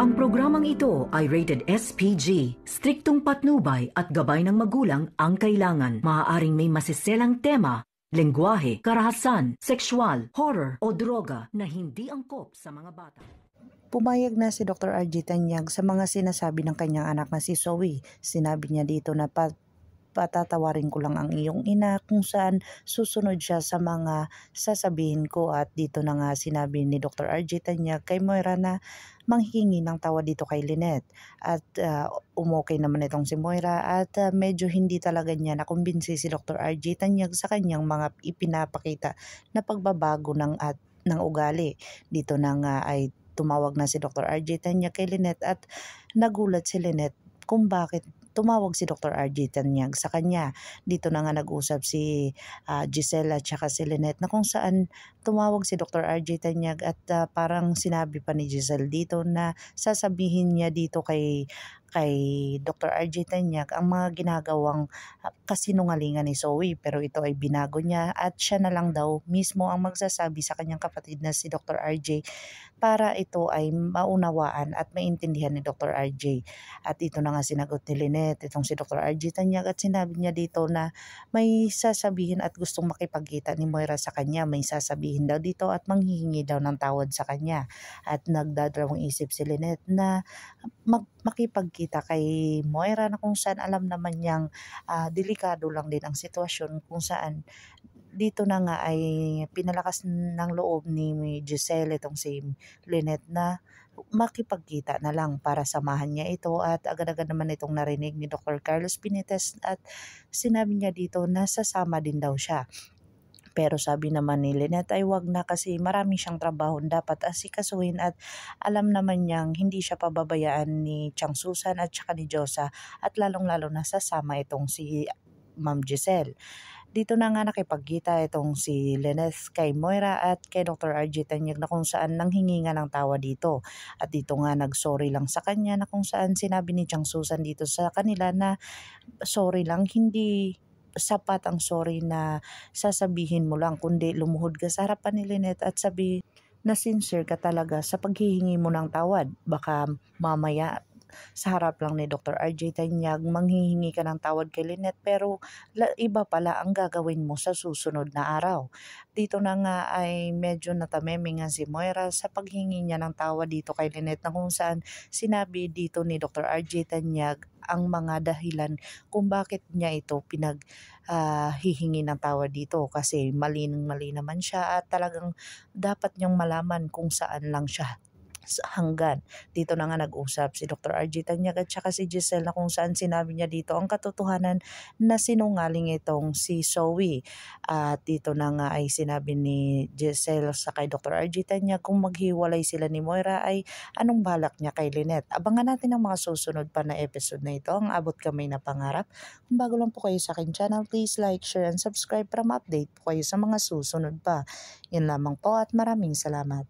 Ang programang ito ay rated SPG. Striktong patnubay at gabay ng magulang ang kailangan. Maaaring may masiselang tema, lengguwahe, karahasan, sexual, horror o droga na hindi angkop sa mga bata. Pumayag na si Dr. RJ Tanyag sa mga sinasabi ng kanyang anak na si Zoe. Sinabi niya dito na patatawarin ko lang ang iyong ina kung saan susunod siya sa mga sasabihin ko, at dito na nga sinabi ni Dr. RJ Tanyag kay Moira na manghingi ng tawad dito kay Lynette, at umokay naman itong si Moira, at medyo hindi talaga niya nakumbinsi si Dr. RJ Tanyag sa kanyang mga ipinapakita na pagbabago ng ugali. Dito na nga ay tumawag na si Dr. RJ Tanyag kay Lynette, at nagulat si Lynette kung bakit tumawag si Dr. RJ Tanyag sa kanya. Dito na nga nag-usap si Giselle at saka si Lynette na kung saan tumawag si Dr. RJ Tanyag, at parang sinabi pa ni Giselle dito na sasabihin niya dito kay Dr. RJ Tanyag ang mga ginagawang kasinungalingan ni Zoe, pero ito ay binago niya at siya na lang daw mismo ang magsasabi sa kanyang kapatid na si Dr. RJ para ito ay maunawaan at maintindihan ni Dr. RJ. At ito na nga sinagot ni Lynette itong si Dr. RJ Tanyag, at sinabi niya dito na may sasabihin at gustong makipagkita ni Moira sa kanya. May sasabihin daw dito at manghihingi daw ng tawad sa kanya, at nagdadalawang isip si Lynette na makipagkita kay Moira na kung saan alam naman niyang delikado lang din ang sitwasyon, kung saan dito na nga ay pinalakas ng loob ni Giselle itong si Lynette na makipagkita na lang para samahan niya ito, at agad-agad naman itong narinig ni Dr. Carlos Benitez at sinabi niya dito na sasama din daw siya. Pero sabi naman ni Lynette ay wag na, kasi marami siyang trabaho dapat asikasuhin, at alam naman niyang hindi siya pababayaan ni Chang Susan at saka ni Josa, at lalong-lalo na sasama itong si Ma'am Giselle. Dito na nga nakipagkita itong si Lynette kay Moira at kay Dr. RJ Tanyag na kung saan nanghingi nga ng tawa dito. At dito nga nagsorry lang sa kanya, na kung saan sinabi ni Chang Susan dito sa kanila na sorry lang, hindi sapat ang sorry na sasabihin mo lang, kundi lumuhod ka sa harapan ni Lynette at sabi na sincere ka talaga sa paghihingi mo ng tawad. Baka mamaya sa harap lang ni Dr. RJ Tanyag manghihingi ka ng tawad kay Lynette, pero iba pala ang gagawin mo sa susunod na araw. Dito na nga ay medyo natameme nga si Moira sa paghingi niya ng tawad dito kay Lynette, na kung saan sinabi dito ni Dr. RJ Tanyag ang mga dahilan kung bakit niya ito hihingi ng tawad dito, kasi mali naman siya, at talagang dapat niyang malaman kung saan lang siya hanggan. Dito na nga nag-usap si Dr. RJ Tanyag at saka si Giselle, na kung saan sinabi niya dito ang katotohanan na sinungaling itong si Zoe. At dito na nga ay sinabi ni Giselle sa kay Dr. RJ Tanyag kung maghiwalay sila ni Moira ay anong balak niya kay Lynette. Abangan natin ang mga susunod pa na episode na ito. Ang abot kamay na pangarap. Kung bago lang po kayo sa akin channel, please like, share, and subscribe para ma-update po kayo sa mga susunod pa. Yun lamang po at maraming salamat.